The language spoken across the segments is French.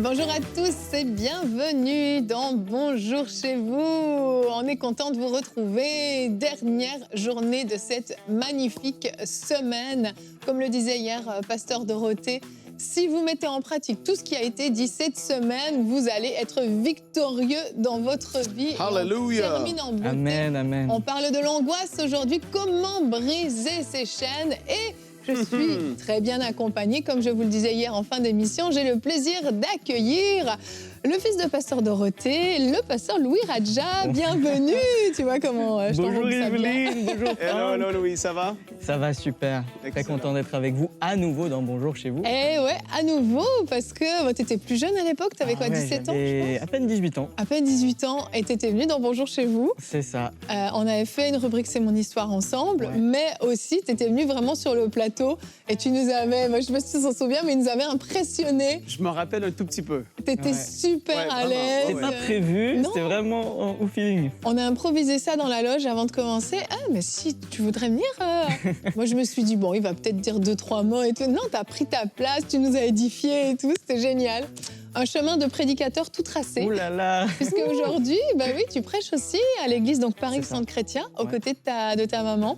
Bonjour à tous et bienvenue dans Bonjour chez vous. On est content de vous retrouver. Dernière journée de cette magnifique semaine. Comme le disait hier Pasteur Dorothée, si vous mettez en pratique tout ce qui a été dit cette semaine, vous allez être victorieux dans votre vie. Hallelujah. On termine en beauté. Amen, amen. On parle de l'angoisse aujourd'hui. Comment briser ces chaînes et je suis très bien accompagnée, comme je vous le disais hier en fin d'émission. J'ai le plaisir d'accueillir le fils de Pasteur Dorothée, le pasteur Louis Radja. Bienvenue. Tu vois comment je Bonjour t'envoie ça bien. Evelyne, bonjour Franck. Hello Louis, ça va? Ça va super. Très Excellent. content d'être avec vous à nouveau dans Bonjour chez vous. Eh ouais, à nouveau, parce que tu étais plus jeune à l'époque, tu avais quoi, 17 ans, je j'avais pense? à peine 18 ans. À peine 18 ans, et tu étais venu dans Bonjour chez vous. C'est ça. On avait fait une rubrique C'est mon histoire ensemble, Ouais. mais aussi tu étais venu vraiment sur le plateau et tu nous avais, moi je sais pas si tu t'en souviens, mais il nous avait impressionnés. Je me rappelle un tout petit peu. Tu étais Ouais. super Ouais, à vraiment. l'aise. C'est pas prévu, Non. c'était vraiment au feeling. On a improvisé ça dans la loge avant de commencer. Ah, mais si tu voudrais venir Moi, je me suis dit, bon, il va peut-être dire 2-3 mots et tout. Non, t'as pris ta place, tu nous as édifiés et tout, c'était génial. Un chemin de prédicateur tout tracé. Ouh là là. Puisque aujourd'hui, bah oui, tu prêches aussi à l'église donc Paris C'est ça. Centre Chrétien, aux Ouais. côtés de ta maman.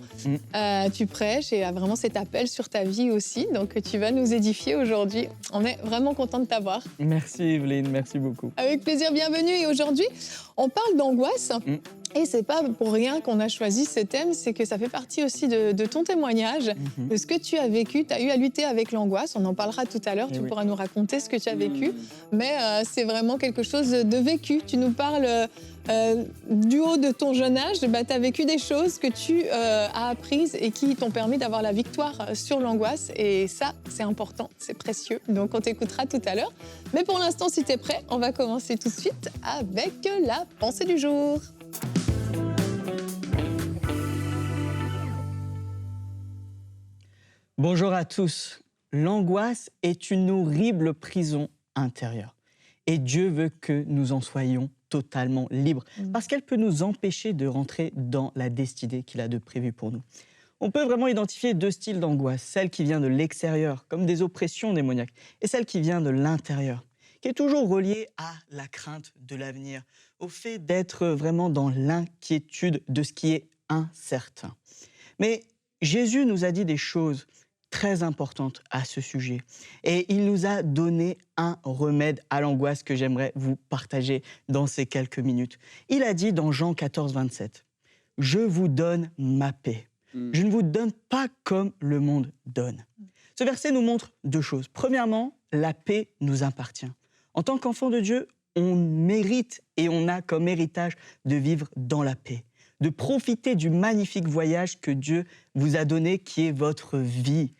Tu prêches et vraiment cet appel sur ta vie aussi. Donc tu vas nous édifier aujourd'hui. On est vraiment content de t'avoir. Merci Evelyne, merci beaucoup. Avec plaisir, bienvenue. Et aujourd'hui, on parle d'angoisse. Et c'est pas pour rien qu'on a choisi ce thème, c'est que ça fait partie aussi de ton témoignage, de ce que tu as vécu. Tu as eu à lutter avec l'angoisse, on en parlera tout à l'heure, Eh tu oui. pourras nous raconter ce que tu as vécu. Mais c'est vraiment quelque chose de vécu. Tu nous parles du haut de ton jeune âge, tu as vécu des choses que tu as apprises et qui t'ont permis d'avoir la victoire sur l'angoisse. Et ça, c'est important, c'est précieux. Donc on t'écoutera tout à l'heure. Mais pour l'instant, si tu es prêt, on va commencer tout de suite avec la pensée du jour. Bonjour à tous. L'angoisse est une horrible prison intérieure. Et Dieu veut que nous en soyons totalement libres, parce qu'elle peut nous empêcher de rentrer dans la destinée qu'il a de prévu pour nous. On peut vraiment identifier deux styles d'angoisse, celle qui vient de l'extérieur, comme des oppressions démoniaques, et celle qui vient de l'intérieur, qui est toujours reliée à la crainte de l'avenir, au fait d'être vraiment dans l'inquiétude de ce qui est incertain. Mais Jésus nous a dit des choses très importante à ce sujet. Et il nous a donné un remède à l'angoisse que j'aimerais vous partager dans ces quelques minutes. Il a dit dans Jean 14, 27, « Je vous donne ma paix. Je ne vous donne pas comme le monde donne. » Ce verset nous montre deux choses. Premièrement, la paix nous appartient. En tant qu'enfant de Dieu, on mérite et on a comme héritage de vivre dans la paix, de profiter du magnifique voyage que Dieu vous a donné, qui est votre vie.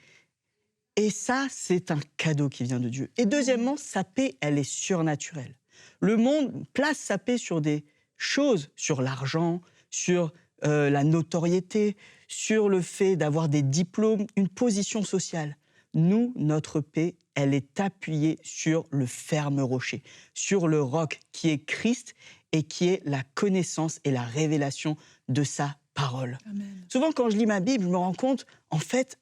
Et ça, c'est un cadeau qui vient de Dieu. Et deuxièmement, sa paix, elle est surnaturelle. Le monde place sa paix sur des choses, sur l'argent, sur la notoriété, sur le fait d'avoir des diplômes, une position sociale. Nous, notre paix, elle est appuyée sur le ferme rocher, sur le roc qui est Christ et qui est la connaissance et la révélation de sa parole. Amen. Souvent, quand je lis ma Bible, je me rends compte, en fait,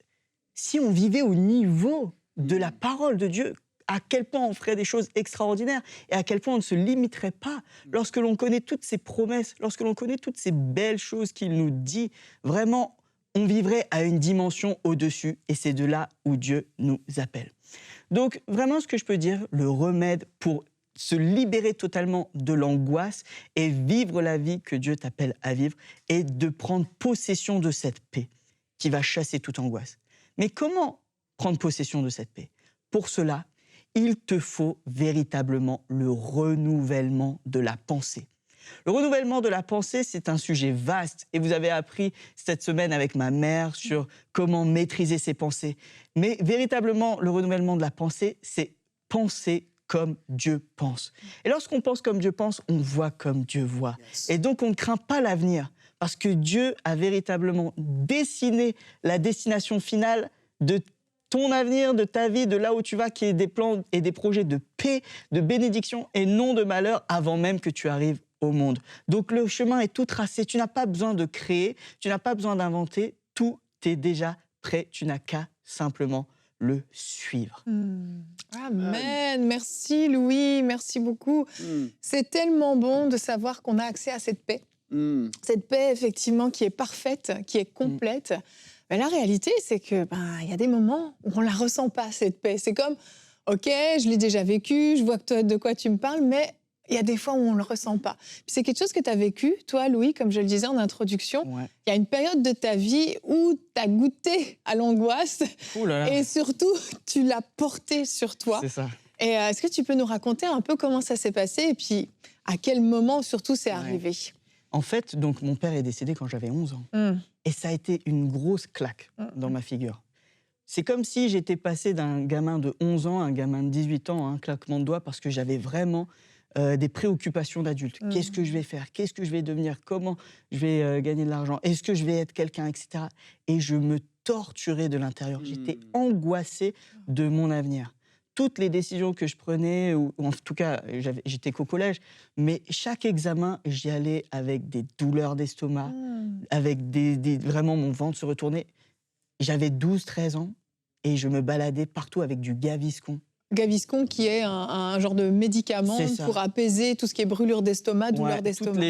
si on vivait au niveau de la parole de Dieu, à quel point on ferait des choses extraordinaires et à quel point on ne se limiterait pas. Lorsque l'on connaît toutes ces promesses, lorsque l'on connaît toutes ces belles choses qu'il nous dit, vraiment, on vivrait à une dimension au-dessus et c'est de là où Dieu nous appelle. Donc, vraiment, ce que je peux dire, le remède pour se libérer totalement de l'angoisse et vivre la vie que Dieu t'appelle à vivre et de prendre possession de cette paix qui va chasser toute angoisse. Mais comment prendre possession de cette paix? Pour cela, il te faut véritablement le renouvellement de la pensée. Le renouvellement de la pensée, c'est un sujet vaste et vous avez appris cette semaine avec ma mère sur comment maîtriser ses pensées. Mais véritablement, le renouvellement de la pensée, c'est penser comme Dieu pense. Et lorsqu'on pense comme Dieu pense, on voit comme Dieu voit. Et donc, on ne craint pas l'avenir parce que Dieu a véritablement dessiné la destination finale de ton avenir, de ta vie, de là où tu vas, qui est des plans et des projets de paix, de bénédiction et non de malheur avant même que tu arrives au monde. Donc le chemin est tout tracé, tu n'as pas besoin de créer, tu n'as pas besoin d'inventer, tout est déjà prêt, tu n'as qu'à simplement le suivre. Amen. Merci Louis, merci beaucoup. C'est tellement bon de savoir qu'on a accès à cette paix. Cette paix, effectivement, qui est parfaite, qui est complète. Mais la réalité, c'est que il y a des moments où on ne la ressent pas, cette paix. C'est comme, OK, je l'ai déjà vécu, je vois de quoi tu me parles, mais il y a des fois où on ne le ressent pas. Puis c'est quelque chose que tu as vécu, toi, Louis, comme je le disais en introduction. Ouais. Il y a une période de ta vie où tu as goûté à l'angoisse Ouh là là. et surtout, tu l'as portée sur toi. C'est ça. Et est-ce que tu peux nous raconter un peu comment ça s'est passé et puis à quel moment surtout c'est arrivé? En fait, donc, mon père est décédé quand j'avais 11 ans. Et ça a été une grosse claque dans ma figure. C'est comme si j'étais passé d'un gamin de 11 ans à un gamin de 18 ans, un claquement de doigts, parce que j'avais vraiment des préoccupations d'adulte. Qu'est-ce que je vais faire? Qu'est-ce que je vais devenir? Comment je vais gagner de l'argent? Est-ce que je vais être quelqu'un, etc. Et je me torturais de l'intérieur. J'étais angoissé de mon avenir. Toutes les décisions que je prenais, ou en tout cas, j'étais qu'au collège, mais chaque examen, j'y allais avec des douleurs d'estomac, avec vraiment mon ventre se retournait. J'avais 12-13 ans et je me baladais partout avec du Gaviscon. Gaviscon, qui est un genre de médicament pour apaiser tout ce qui est brûlure d'estomac, douleur d'estomac.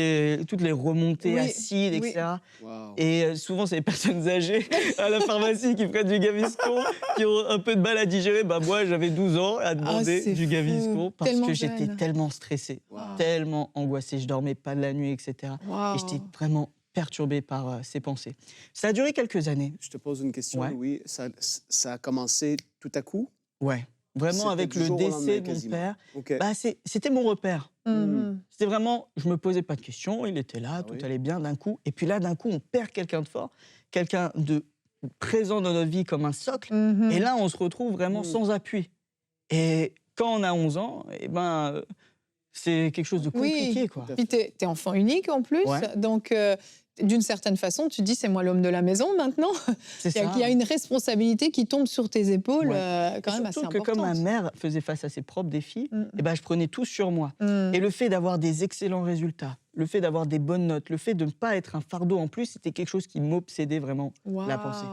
Toutes les remontées acides, etc. Wow. Et souvent, c'est les personnes âgées à la pharmacie qui prennent du Gaviscon, qui ont un peu de mal à digérer. Moi, j'avais 12 ans à demander du Gaviscon parce que j'étais tellement stressée, tellement angoissée. Je dormais pas de la nuit, etc. Et j'étais vraiment perturbé par ces pensées. Ça a duré quelques années. Je te pose une question, Louis. Ça a commencé tout à coup? Ouais. Vraiment, avec le décès de mon père, c'était mon repère. C'était vraiment, je me posais pas de questions, il était là, tout allait bien d'un coup. Et puis là, d'un coup, on perd quelqu'un de fort, quelqu'un de présent dans notre vie comme un socle. Et là, on se retrouve vraiment sans appui. Et quand on a 11 ans, c'est quelque chose de compliqué. Quoi. Puis t'es enfant unique en plus, donc d'une certaine façon, tu te dis c'est moi l'homme de la maison maintenant. Il y a une responsabilité qui tombe sur tes épaules quand même assez importante. Surtout que comme ma mère faisait face à ses propres défis, je prenais tout sur moi. Et le fait d'avoir des excellents résultats, le fait d'avoir des bonnes notes, le fait de ne pas être un fardeau en plus, c'était quelque chose qui m'obsédait vraiment la pensée.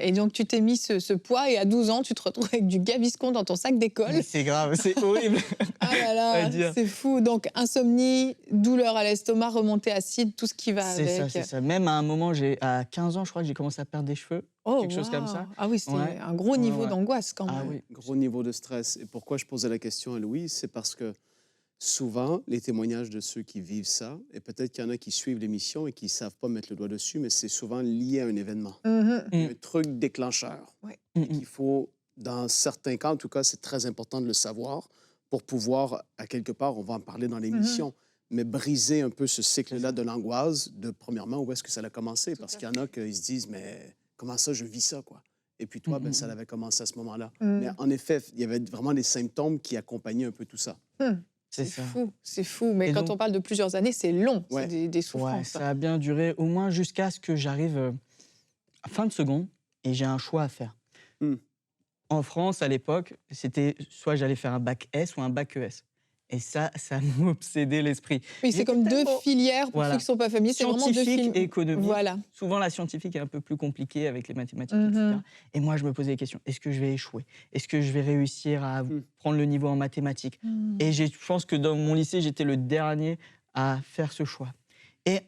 Et donc tu t'es mis ce poids et à 12 ans, tu te retrouves avec du Gaviscon dans ton sac d'école. C'est grave, c'est horrible. Ah là là, c'est fou. Donc insomnie, douleur à l'estomac, remontée acide, tout ce qui va avec. C'est ça. Même à un moment, à 15 ans, je crois que j'ai commencé à perdre des cheveux. Quelque chose comme ça. Ah oui, c'était un gros niveau d'angoisse quand même. Ah oui, gros niveau de stress. Et pourquoi je posais la question à Louis, c'est parce que souvent, les témoignages de ceux qui vivent ça, et peut-être qu'il y en a qui suivent l'émission et qui ne savent pas mettre le doigt dessus, mais c'est souvent lié à un événement, un truc déclencheur. Il faut, dans certains cas, en tout cas, c'est très important de le savoir pour pouvoir, à quelque part, on va en parler dans l'émission, mais briser un peu ce cycle-là de l'angoisse, premièrement, où est-ce que ça a commencé? Parce qu'il y en a qui se disent, mais comment ça, je vis ça, quoi? Et puis toi, ça avait commencé à ce moment-là. Mais en effet, il y avait vraiment des symptômes qui accompagnaient un peu tout ça. C'est fou. Mais quand on parle de plusieurs années, c'est long, c'est des souffrances. Ouais, ça a bien duré au moins jusqu'à ce que j'arrive à fin de seconde et j'ai un choix à faire. En France, à l'époque, c'était soit j'allais faire un bac S ou un bac ES. Et ça m'obsédait l'esprit. Oui, c'est comme deux filières, pour ceux qui ne sont pas familiers. C'est vraiment deux scientifique et économique. Voilà. Souvent, la scientifique est un peu plus compliquée avec les mathématiques, etc. Et moi, je me posais des questions. Est-ce que je vais échouer? Est-ce que je vais réussir à prendre le niveau en mathématiques? Et je pense que dans mon lycée, j'étais le dernier à faire ce choix. Et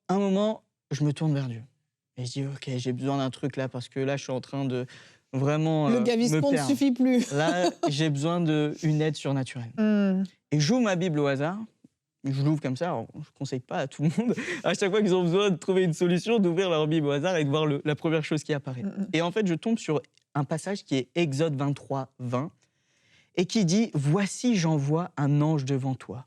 à un moment, je me tourne vers Dieu. Et je dis, OK, j'ai besoin d'un truc là, parce que là, je suis en train de vraiment le Gaviscon ne suffit plus. Là, j'ai besoin d'une aide surnaturelle. Et j'ouvre ma Bible au hasard. Je l'ouvre comme ça. Alors, je ne conseille pas à tout le monde, à chaque fois qu'ils ont besoin de trouver une solution, d'ouvrir leur Bible au hasard et de voir la première chose qui apparaît. Et en fait, je tombe sur un passage qui est Exode 23, 20, et qui dit « Voici, j'envoie un ange devant toi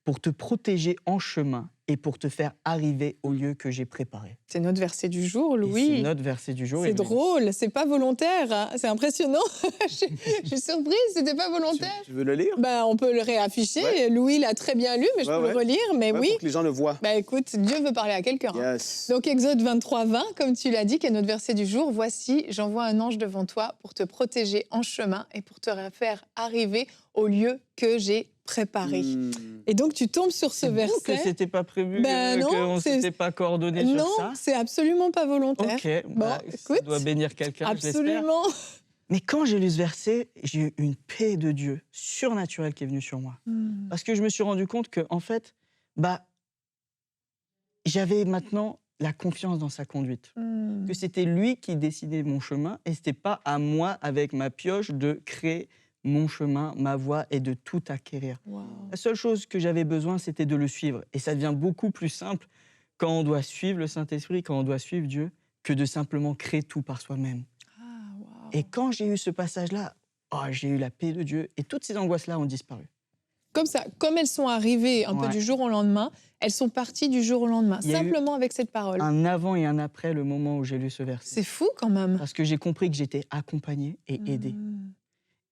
pour te protéger en chemin et pour te faire arriver au lieu que j'ai préparé. » C'est notre verset du jour, Louis. C'est notre verset du jour. C'est drôle, c'est pas volontaire, hein. C'est impressionnant. Je suis surprise, c'était pas volontaire. Tu veux le lire? On peut le réafficher. Ouais. Louis l'a très bien lu, mais je peux le relire. Mais oui. Pour que les gens le voient. Écoute, Dieu veut parler à quelqu'un. Yes. Donc Exode 23, 20, comme tu l'as dit, qui est notre verset du jour. Voici, j'envoie un ange devant toi pour te protéger en chemin et pour te faire arriver au lieu que j'ai préparé. Et donc tu tombes sur ce verset. Que c'était pas prévu, qu'on ne s'était pas coordonné sur ça. Non, c'est absolument pas volontaire. Ok, écoute, ça doit bénir quelqu'un, absolument. Mais quand j'ai lu ce verset, j'ai eu une paix de Dieu surnaturelle qui est venue sur moi. Parce que je me suis rendu compte que, en fait, j'avais maintenant la confiance dans sa conduite. Que c'était lui qui décidait mon chemin et c'était pas à moi, avec ma pioche, de créer mon chemin, ma voie et de tout acquérir. Wow. La seule chose que j'avais besoin, c'était de le suivre. Et ça devient beaucoup plus simple quand on doit suivre le Saint-Esprit, quand on doit suivre Dieu, que de simplement créer tout par soi-même. Ah, wow. Et quand j'ai eu ce passage-là, j'ai eu la paix de Dieu et toutes ces angoisses-là ont disparu. Comme ça, comme elles sont arrivées un peu du jour au lendemain, elles sont parties du jour au lendemain, simplement avec cette parole. Un avant et un après le moment où j'ai lu ce verset. C'est fou quand même. Parce que j'ai compris que j'étais accompagné et aidé.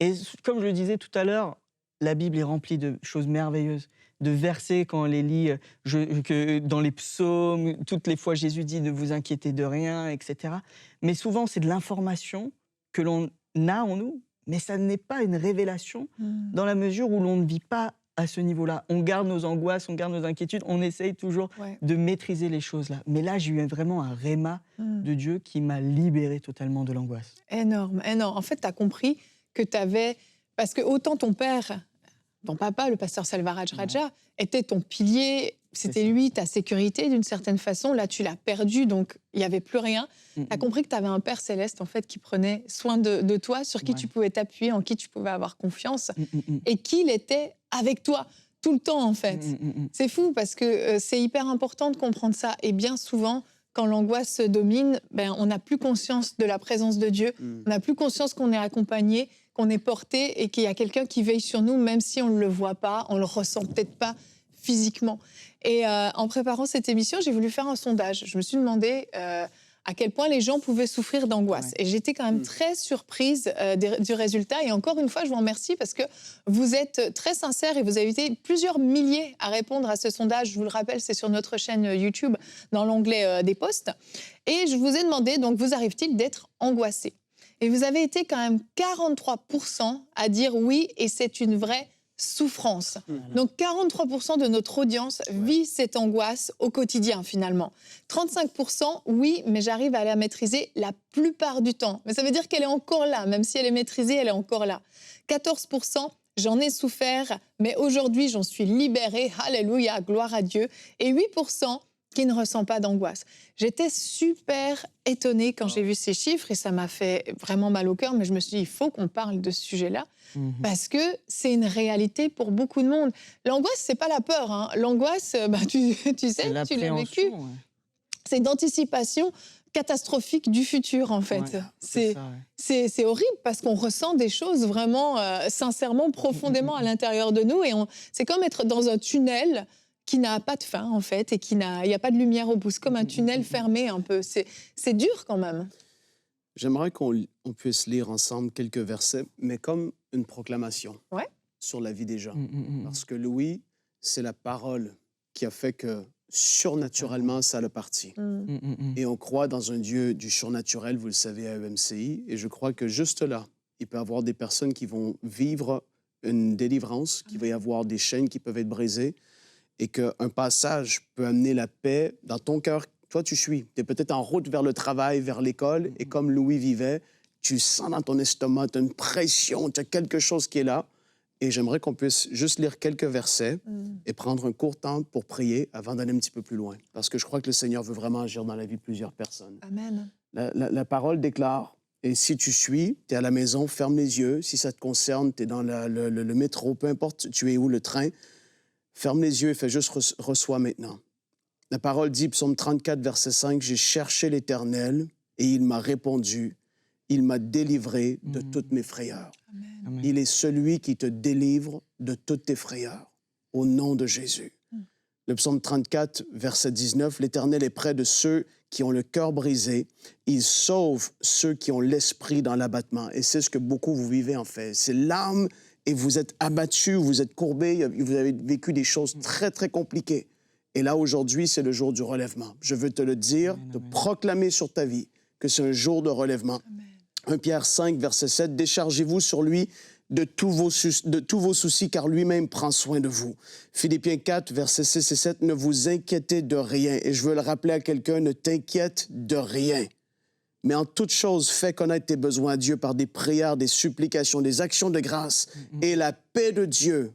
Et comme je le disais tout à l'heure, la Bible est remplie de choses merveilleuses, de versets quand on les lit, que dans les psaumes, toutes les fois Jésus dit « ne vous inquiétez de rien », etc. Mais souvent, c'est de l'information que l'on a en nous, mais ça n'est pas une révélation dans la mesure où l'on ne vit pas à ce niveau-là. On garde nos angoisses, on garde nos inquiétudes, on essaye toujours de maîtriser les choses là. Mais là, j'ai eu vraiment un réma de Dieu qui m'a libéré totalement de l'angoisse. Énorme, énorme. En fait, tu as compris que tu avais... Parce que autant ton père, ton papa, le pasteur Salvaraj Raja, était ton pilier, c'était lui, ta sécurité d'une certaine façon. Là, tu l'as perdu, donc il n'y avait plus rien. Tu as compris que tu avais un Père céleste en fait, qui prenait soin de toi, sur qui tu pouvais t'appuyer, en qui tu pouvais avoir confiance, et qu'il était avec toi tout le temps en fait. C'est fou parce que c'est hyper important de comprendre ça. Et bien souvent, quand l'angoisse domine, on n'a plus conscience de la présence de Dieu, on n'a plus conscience qu'on est accompagné, qu'on est porté et qu'il y a quelqu'un qui veille sur nous, même si on ne le voit pas, on ne le ressent peut-être pas physiquement. Et en préparant cette émission, j'ai voulu faire un sondage. Je me suis demandé à quel point les gens pouvaient souffrir d'angoisse. Et j'étais quand même très surprise du résultat. Et encore une fois, je vous remercie parce que vous êtes très sincères et vous avez été plusieurs milliers à répondre à ce sondage. Je vous le rappelle, c'est sur notre chaîne YouTube, dans l'onglet des posts. Et je vous ai demandé, donc, vous arrive-t-il d'être angoissé ? Et vous avez été quand même 43% à dire oui, et c'est une vraie souffrance. Donc 43% de notre audience vit cette angoisse au quotidien finalement. 35% oui, mais j'arrive à la maîtriser la plupart du temps. Mais ça veut dire qu'elle est encore là, même si elle est maîtrisée, elle est encore là. 14% j'en ai souffert, mais aujourd'hui j'en suis libérée, alléluia, gloire à Dieu. Et 8% qui ne ressent pas d'angoisse. J'étais super étonnée quand j'ai vu ces chiffres et ça m'a fait vraiment mal au cœur, mais je me suis dit, il faut qu'on parle de ce sujet-là parce que c'est une réalité pour beaucoup de monde. L'angoisse, c'est pas la peur. Hein. L'angoisse, tu sais, tu l'as vécu. C'est une anticipation catastrophique du futur, en fait. C'est horrible parce qu'on ressent des choses vraiment, sincèrement, profondément à l'intérieur de nous. Et c'est comme être dans un tunnel qui n'a pas de fin, en fait, et il n'y a pas de lumière au bout. C'est comme un tunnel fermé, un peu. C'est dur, quand même. J'aimerais qu'on puisse lire ensemble quelques versets, mais comme une proclamation sur la vie des gens. Parce que Louis, c'est la parole qui a fait que, surnaturellement, ça l'a parti. Et on croit dans un Dieu du surnaturel, vous le savez, à EMCI, et je crois que juste là, il peut y avoir des personnes qui vont vivre une délivrance, qu'il va y avoir des chaînes qui peuvent être brisées, et qu'un passage peut amener la paix dans ton cœur. Toi, tu suis. Tu es peut-être en route vers le travail, vers l'école, et comme Louis vivait, tu sens dans ton estomac, tu as une pression, tu as quelque chose qui est là. Et j'aimerais qu'on puisse juste lire quelques versets et prendre un court temps pour prier avant d'aller un petit peu plus loin. Parce que je crois que le Seigneur veut vraiment agir dans la vie de plusieurs personnes. Amen. La parole déclare, et si tu suis, tu es à la maison, ferme les yeux. Si ça te concerne, tu es dans le métro, peu importe tu es où, le train, ferme les yeux et fais juste reçois maintenant. La parole dit, psaume 34, verset 5, « J'ai cherché l'Éternel et il m'a répondu. Il m'a délivré de toutes mes frayeurs. » Amen. Il est celui qui te délivre de toutes tes frayeurs, au nom de Jésus. Le psaume 34, verset 19, « L'Éternel est près de ceux qui ont le cœur brisé. Il sauve ceux qui ont l'esprit dans l'abattement. » Et c'est ce que beaucoup vous vivez en fait. C'est l'âme et vous êtes abattus, vous êtes courbés, vous avez vécu des choses très, très compliquées. Et là, aujourd'hui, c'est le jour du relèvement. Je veux te le dire, te proclamer sur ta vie que c'est un jour de relèvement. Amen. 1 Pierre 5, verset 7, « Déchargez-vous sur lui de tous vos soucis, car lui-même prend soin de vous. » Philippiens 4, versets 6 et 7, « Ne vous inquiétez de rien. » Et je veux le rappeler à quelqu'un, ne t'inquiète de rien. Mais en toute chose, fais connaître tes besoins à Dieu par des prières, des supplications, des actions de grâce. Et la paix de Dieu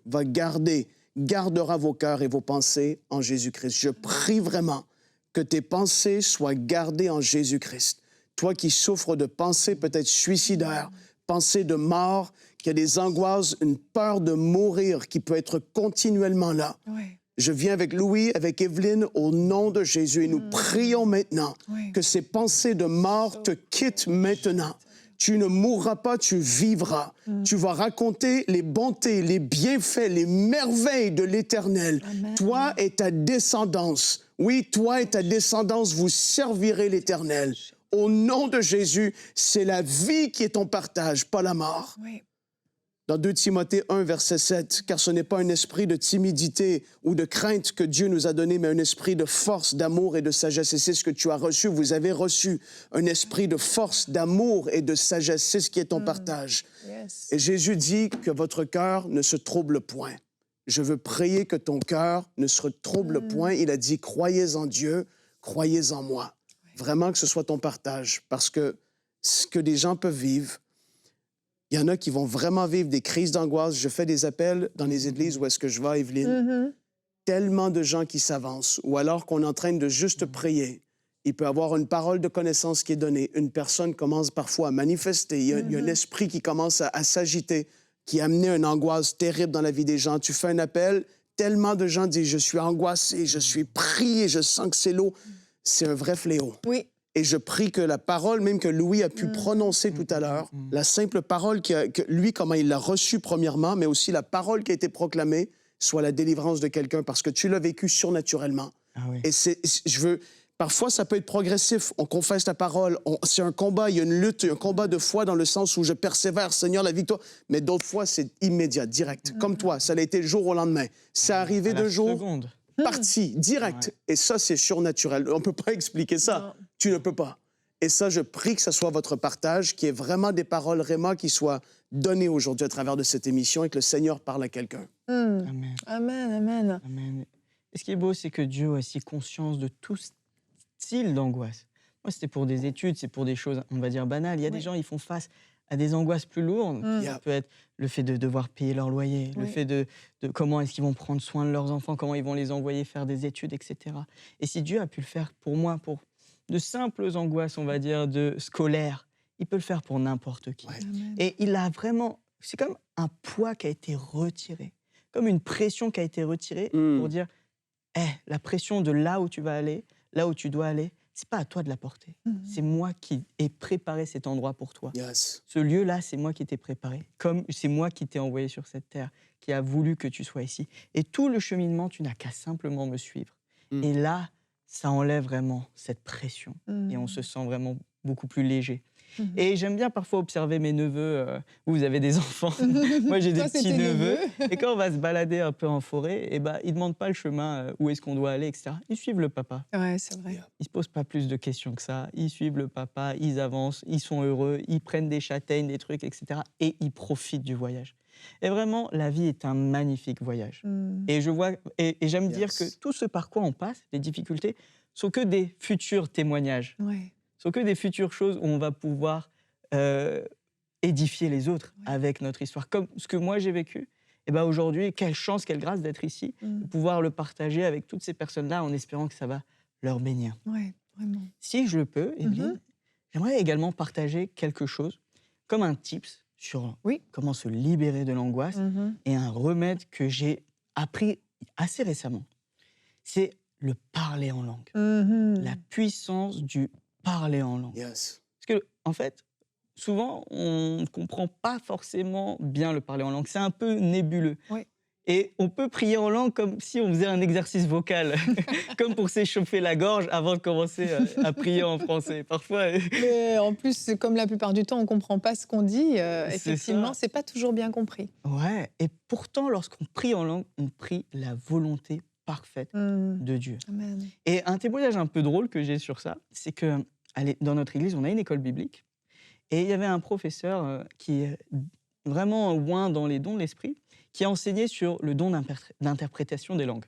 gardera vos cœurs et vos pensées en Jésus-Christ. Je prie vraiment que tes pensées soient gardées en Jésus-Christ. Toi qui souffres de pensées peut-être suicidaires, pensées de mort, qui a des angoisses, une peur de mourir qui peut être continuellement là. Ouais. Je viens avec Louis, avec Evelyne, au nom de Jésus, et nous prions maintenant que ces pensées de mort te quittent maintenant. Tu ne mourras pas, tu vivras. Tu vas raconter les bontés, les bienfaits, les merveilles de l'Éternel. Toi et ta descendance, oui, toi et ta descendance, vous servirez l'Éternel. Au nom de Jésus, c'est la vie qui est ton partage, pas la mort. Oui. Dans 2 Timothée 1, verset 7, « Car ce n'est pas un esprit de timidité ou de crainte que Dieu nous a donné, mais un esprit de force, d'amour et de sagesse. » Et c'est ce que tu as reçu, vous avez reçu un esprit de force, d'amour et de sagesse. C'est ce qui est ton partage. Yes. Et Jésus dit que votre cœur ne se trouble point. Je veux prier que ton cœur ne se trouble point. Il a dit, croyez en Dieu, croyez en moi. Vraiment que ce soit ton partage, parce que ce que des gens peuvent vivre, il y en a qui vont vraiment vivre des crises d'angoisse. Je fais des appels dans les églises où est-ce que je vais, Evelyne. Tellement de gens qui s'avancent. Ou alors qu'on est en train de juste prier. Il peut y avoir une parole de connaissance qui est donnée. Une personne commence parfois à manifester. Il y a un esprit qui commence à s'agiter, qui a amené une angoisse terrible dans la vie des gens. Tu fais un appel, tellement de gens disent « Je suis angoissé, je suis prié, je sens que c'est l'eau. » C'est un vrai fléau. Oui. Et je prie que la parole, même que Louis a pu prononcer tout à l'heure, la simple parole que lui, comment il l'a reçue premièrement, mais aussi la parole qui a été proclamée, soit la délivrance de quelqu'un, parce que tu l'as vécu surnaturellement. Ah oui. Et parfois, ça peut être progressif. On confesse ta parole. C'est un combat, il y a une lutte, un combat de foi dans le sens où je persévère, Seigneur, la victoire. Mais d'autres fois, c'est immédiat, direct. Comme toi, ça a été le jour au lendemain. C'est arrivé À la 2 jours. seconde. Parti, direct. Ouais. Et ça, c'est surnaturel. On ne peut pas expliquer ça. Non. Tu ne peux pas. Et ça, je prie que ce soit votre partage, qu'il y ait vraiment des paroles réma qui soient données aujourd'hui à travers de cette émission et que le Seigneur parle à quelqu'un. Amen. Amen, amen. Amen. Et ce qui est beau, c'est que Dieu a aussi conscience de tout style d'angoisse. Moi, c'était pour des études, c'est pour des choses, on va dire, banales. Il y a des gens, ils font face à des angoisses plus lourdes. Ça peut être le fait de devoir payer leur loyer, le fait de comment est-ce qu'ils vont prendre soin de leurs enfants, comment ils vont les envoyer faire des études, etc. Et si Dieu a pu le faire pour moi, pour de simples angoisses, on va dire, de scolaires, il peut le faire pour n'importe qui. Ouais. Et il a vraiment... C'est comme un poids qui a été retiré, comme une pression qui a été retirée pour dire la pression de là où tu vas aller, là où tu dois aller, c'est pas à toi de la porter. C'est moi qui ai préparé cet endroit pour toi. Yes. Ce lieu-là, c'est moi qui t'ai préparé. Comme c'est moi qui t'ai envoyé sur cette terre, qui a voulu que tu sois ici. Et tout le cheminement, tu n'as qu'à simplement me suivre. Et là, ça enlève vraiment cette pression. Et on se sent vraiment beaucoup plus léger. Et j'aime bien parfois observer mes neveux. Vous avez des enfants. Moi, j'ai des Toi, c'est petits tes neveux. neveux. Et quand on va se balader un peu en forêt, ils ne demandent pas le chemin, où est-ce qu'on doit aller, etc. Ils suivent le papa. Ouais, c'est vrai. Ils ne se posent pas plus de questions que ça. Ils suivent le papa, ils avancent, ils sont heureux, ils prennent des châtaignes, des trucs, etc. Et ils profitent du voyage. Et vraiment, la vie est un magnifique voyage. Et je vois, et j'aime dire que tout ce par quoi on passe, les difficultés, sont que des futurs témoignages. Ouais. Sont que des futures choses où on va pouvoir édifier les autres avec notre histoire. Comme ce que moi j'ai vécu, et ben aujourd'hui, quelle chance, quelle grâce d'être ici, de pouvoir le partager avec toutes ces personnes-là en espérant que ça va leur bénir. Ouais, vraiment. Si je le peux, Evelyne, j'aimerais également partager quelque chose comme un tips sur comment se libérer de l'angoisse et un remède que j'ai appris assez récemment. C'est le parler en langue. La puissance du parler en langue. Yes. Parce que, en fait, souvent, on ne comprend pas forcément bien le parler en langue. C'est un peu nébuleux. Oui. Et on peut prier en langue comme si on faisait un exercice vocal, comme pour s'échauffer la gorge avant de commencer à prier en français. Parfois... Mais en plus, comme la plupart du temps, on ne comprend pas ce qu'on dit. Effectivement, ce n'est pas toujours bien compris. Ouais, et pourtant, lorsqu'on prie en langue, on prie la volonté parfaite de Dieu. Amen. Et un témoignage un peu drôle que j'ai sur ça, c'est que dans notre église, on a une école biblique, et il y avait un professeur qui est vraiment loin dans les dons de l'esprit, qui a enseigné sur le don d'interprétation des langues.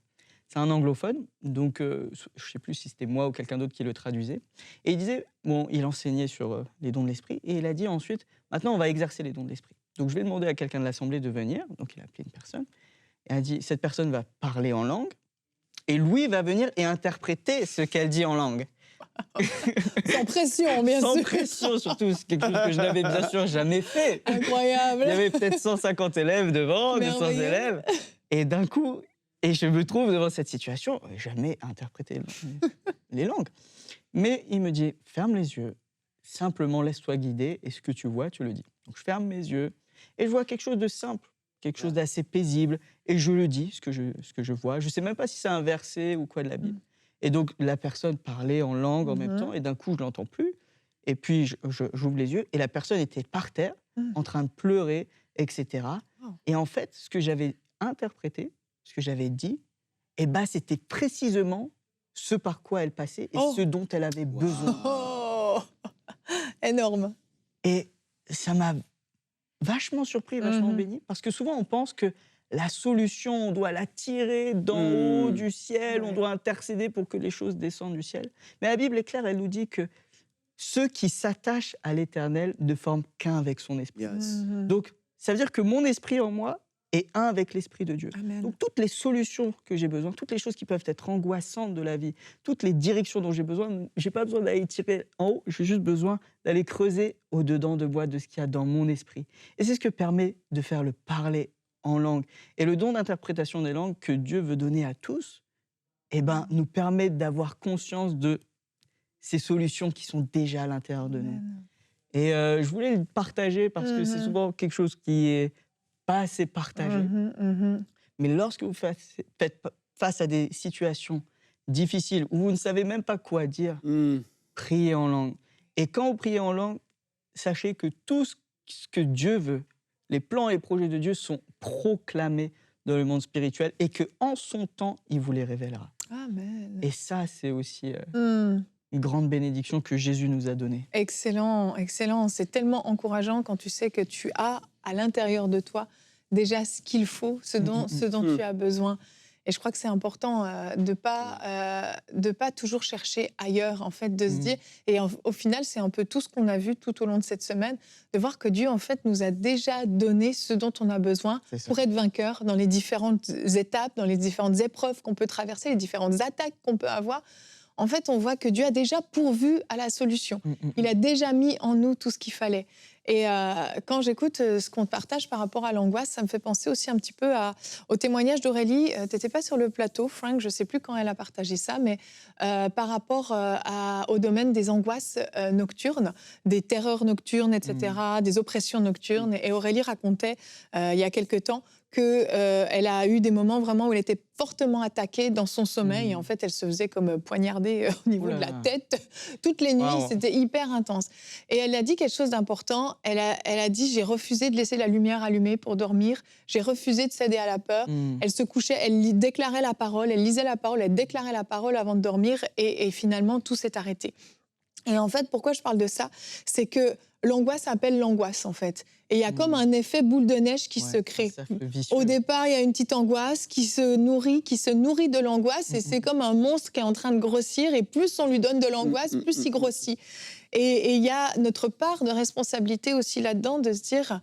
c'est un anglophone, donc je ne sais plus si c'était moi ou quelqu'un d'autre qui le traduisait. Et il disait, bon, il enseignait sur les dons de l'esprit, et il a dit ensuite, maintenant on va exercer les dons de l'esprit. Donc je vais demander à quelqu'un de l'assemblée de venir, donc il a appelé une personne, et a dit, cette personne va parler en langue, et Louis va venir et interpréter ce qu'elle dit en langue. Sans pression, bien Sans sûr. pression, surtout, c'est quelque chose que je n'avais bien sûr jamais fait. Incroyable. Il y avait peut-être 150 élèves devant, 200 Merveilleux. élèves. Et d'un coup, et je me trouve devant cette situation, jamais interpréter les langues. Mais il me dit, ferme les yeux, simplement laisse-toi guider, et ce que tu vois, tu le dis. Donc je ferme mes yeux, et je vois quelque chose de simple, quelque chose d'assez paisible, et je le dis, ce que je vois. Je ne sais même pas si c'est un verset ou quoi de la Bible. Et donc la personne parlait en langue en même temps, et d'un coup, je ne l'entends plus. Et puis, j'ouvre les yeux, et la personne était par terre, en train de pleurer, etc. Et en fait, ce que j'avais interprété, ce que j'avais dit, eh ben, c'était précisément ce par quoi elle passait et ce dont elle avait besoin. Oh, énorme. Et ça m'a vachement surpris, vachement béni, parce que souvent, on pense que la solution, on doit la tirer d'en haut du ciel, on doit intercéder pour que les choses descendent du ciel. Mais la Bible est claire, elle nous dit que ceux qui s'attachent à l'Éternel ne forment qu'un avec son esprit. Donc, ça veut dire que mon esprit en moi est un avec l'Esprit de Dieu. Amen. Donc, toutes les solutions que j'ai besoin, toutes les choses qui peuvent être angoissantes de la vie, toutes les directions dont j'ai besoin, je n'ai pas besoin d'aller tirer en haut, j'ai juste besoin d'aller creuser au-dedans de moi de ce qu'il y a dans mon esprit. Et c'est ce que permet de faire le parler en langue. Et le don d'interprétation des langues que Dieu veut donner à tous, eh ben, nous permet d'avoir conscience de ces solutions qui sont déjà à l'intérieur de nous. Et je voulais le partager parce que c'est souvent quelque chose qui est pas assez partagé. Mais lorsque vous faites face à des situations difficiles où vous ne savez même pas quoi dire, priez en langue. Et quand vous priez en langue, sachez que tout ce que Dieu veut, les plans et les projets de Dieu sont proclamés dans le monde spirituel et qu'en son temps, il vous les révélera. Amen. Et ça, c'est aussi une grande bénédiction que Jésus nous a donnée. Excellent, excellent. C'est tellement encourageant quand tu sais que tu as à l'intérieur de toi déjà ce qu'il faut, ce dont tu as besoin. Et je crois que c'est important de pas toujours chercher ailleurs, en fait, de se dire. Et au final, c'est un peu tout ce qu'on a vu tout au long de cette semaine, de voir que Dieu, en fait, nous a déjà donné ce dont on a besoin pour être vainqueur dans les différentes étapes, dans les différentes épreuves qu'on peut traverser, les différentes attaques qu'on peut avoir. En fait, on voit que Dieu a déjà pourvu à la solution. Il a déjà mis en nous tout ce qu'il fallait. Et quand j'écoute ce qu'on partage par rapport à l'angoisse, ça me fait penser aussi un petit peu au témoignage d'Aurélie. Tu n'étais pas sur le plateau, Frank, je ne sais plus quand elle a partagé ça, mais par rapport au domaine des angoisses nocturnes, des terreurs nocturnes, etc., des oppressions nocturnes. Et Aurélie racontait il y a quelque temps qu'elle a eu des moments vraiment où elle était fortement attaquée dans son sommeil. Et en fait, elle se faisait comme poignarder au niveau de la tête toutes les nuits. C'était hyper intense. Et elle a dit quelque chose d'important. Elle a dit, j'ai refusé de laisser la lumière allumée pour dormir. J'ai refusé de céder à la peur. Elle se couchait, elle déclarait la parole, elle lisait la parole, elle déclarait la parole avant de dormir. Et finalement, tout s'est arrêté. Et en fait, pourquoi je parle de ça? C'est que l'angoisse appelle l'angoisse, en fait. Et il y a comme un effet boule de neige qui se crée. Au départ, il y a une petite angoisse qui se nourrit de l'angoisse. Et c'est comme un monstre qui est en train de grossir. Et plus on lui donne de l'angoisse, plus il grossit. Et il y a notre part de responsabilité aussi là-dedans de se dire,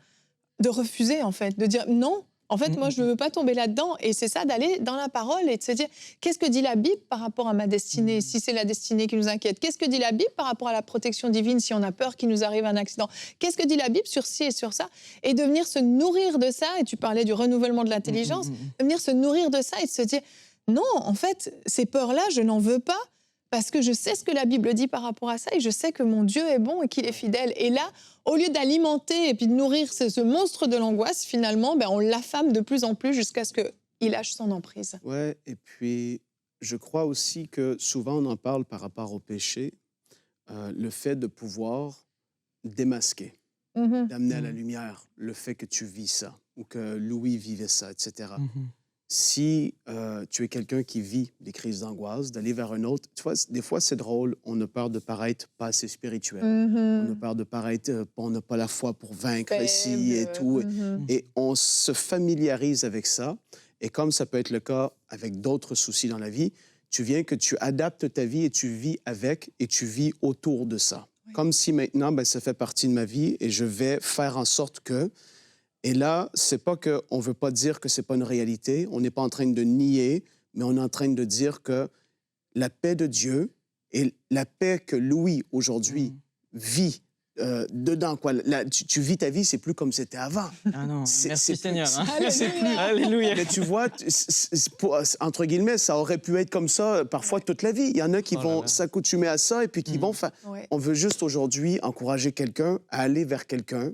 de refuser, en fait. De dire non. En fait, moi, je ne veux pas tomber là-dedans. Et c'est ça, d'aller dans la parole et de se dire, qu'est-ce que dit la Bible par rapport à ma destinée, si c'est la destinée qui nous inquiète? Qu'est-ce que dit la Bible par rapport à la protection divine, si on a peur qu'il nous arrive un accident? Qu'est-ce que dit la Bible sur ci et sur ça? Et de venir se nourrir de ça, et tu parlais du renouvellement de l'intelligence, de venir se nourrir de ça et de se dire, non, en fait, ces peurs-là, je n'en veux pas, parce que je sais ce que la Bible dit par rapport à ça et je sais que mon Dieu est bon et qu'il est fidèle. Et là, au lieu d'alimenter et puis de nourrir ce monstre de l'angoisse, finalement, on l'affame de plus en plus jusqu'à ce qu'il lâche son emprise. Ouais, et puis je crois aussi que souvent on en parle par rapport au péché, le fait de pouvoir démasquer, d'amener à la lumière le fait que tu vis ça ou que Louis vivait ça, etc. Si tu es quelqu'un qui vit des crises d'angoisse, d'aller vers un autre, tu vois, des fois c'est drôle, on a peur de paraître pas assez spirituel, on a peur de paraître, on n'a pas la foi pour vaincre ici et tout, et on se familiarise avec ça. Et comme ça peut être le cas avec d'autres soucis dans la vie, tu viens que tu adaptes ta vie et tu vis avec et tu vis autour de ça. Oui. Comme si maintenant, ben, ça fait partie de ma vie et je vais faire en sorte que... Et là, c'est pas qu'on ne veut pas dire que c'est pas une réalité, on n'est pas en train de nier, mais on est en train de dire que la paix de Dieu et la paix que Louis, aujourd'hui, vit dedans. Quoi. Là, tu vis ta vie, c'est plus comme c'était avant. Ah non, merci Seigneur. Hein. Alléluia. Mais tu vois, entre guillemets, ça aurait pu être comme ça parfois toute la vie. Il y en a qui vont s'accoutumer à ça et puis qui vont faire... Ouais. On veut juste aujourd'hui encourager quelqu'un à aller vers quelqu'un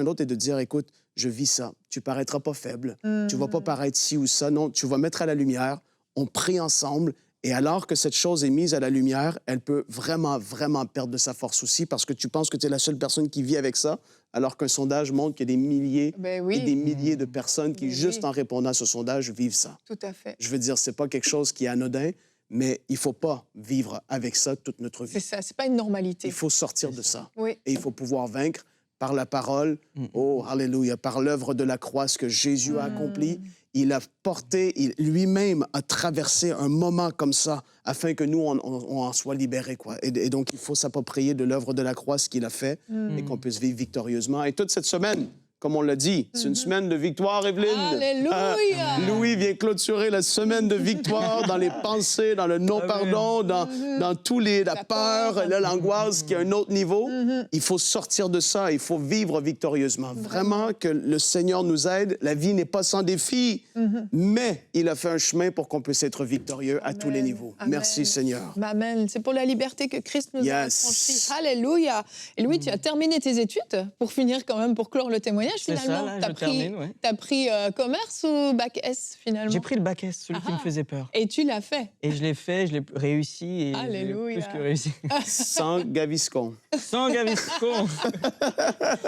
d'autre et de dire, écoute, je vis ça. Tu paraîtras pas faible. Tu vas pas paraître ci ou ça. Non, tu vas mettre à la lumière. On prie ensemble. Et alors que cette chose est mise à la lumière, elle peut vraiment, vraiment perdre de sa force aussi parce que tu penses que tu es la seule personne qui vit avec ça, alors qu'un sondage montre qu'il y a des milliers et des milliers de personnes qui, juste en répondant à ce sondage, vivent ça. Tout à fait. Je veux dire, c'est pas quelque chose qui est anodin, mais il faut pas vivre avec ça toute notre vie. C'est ça, c'est pas une normalité. Il faut sortir de ça. Oui. Et il faut pouvoir vaincre par la parole, oh, alléluia, par l'œuvre de la croix, ce que Jésus a accompli. Il a porté, lui-même a traversé un moment comme ça afin que nous, on en soit libérés. Quoi. Et donc, il faut s'approprier de l'œuvre de la croix, ce qu'il a fait, et qu'on puisse vivre victorieusement. Et toute cette semaine, comme on l'a dit, c'est une semaine de victoire, Evelyne. Alléluia! Louis vient clôturer la semaine de victoire dans les pensées, dans le non-pardon, dans tous la peur, l'angoisse qui est un autre niveau. Il faut sortir de ça, il faut vivre victorieusement. Vraiment que le Seigneur nous aide. La vie n'est pas sans défi, mais il a fait un chemin pour qu'on puisse être victorieux à tous les niveaux. Amen. Merci, Seigneur. Amen. C'est pour la liberté que Christ nous a affranchis. Alléluia! Et Louis, tu as terminé tes études pour finir quand même, pour clore le témoignage. Finalement, tu as pris commerce ou bac S finalement? J'ai pris le bac S, celui qui me faisait peur. Et tu l'as fait? Et je l'ai fait, je l'ai réussi et Alléluia. Plus que réussi. Sans Gaviscon. Sans Gaviscon.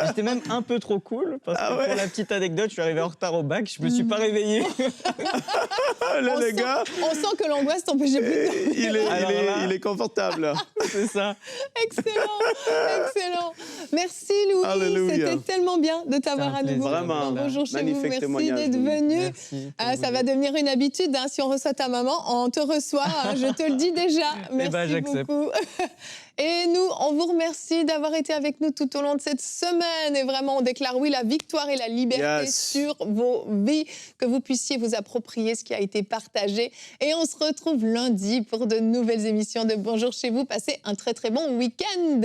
J'étais même un peu trop cool parce que pour la petite anecdote, je suis arrivé en retard au bac, je me suis pas réveillé. Là, le gars, on sent que l'angoisse t'empêchait plus de il est confortable. Là. C'est ça. Excellent, excellent. Merci Louis, c'était tellement bien de t'avoir à nouveau. Vraiment, bonjour chez vous, merci témoignage, d'être venu. Ça va devenir une habitude, hein, si on reçoit ta maman, on te reçoit, hein, je te le dis déjà. Merci beaucoup. Et nous, on vous remercie d'avoir été avec nous tout au long de cette semaine. Et vraiment, on déclare oui, la victoire et la liberté sur vos vies, que vous puissiez vous approprier ce qui a été partagé. Et on se retrouve lundi pour de nouvelles émissions de Bonjour chez vous. Passez un très, très bon week-end.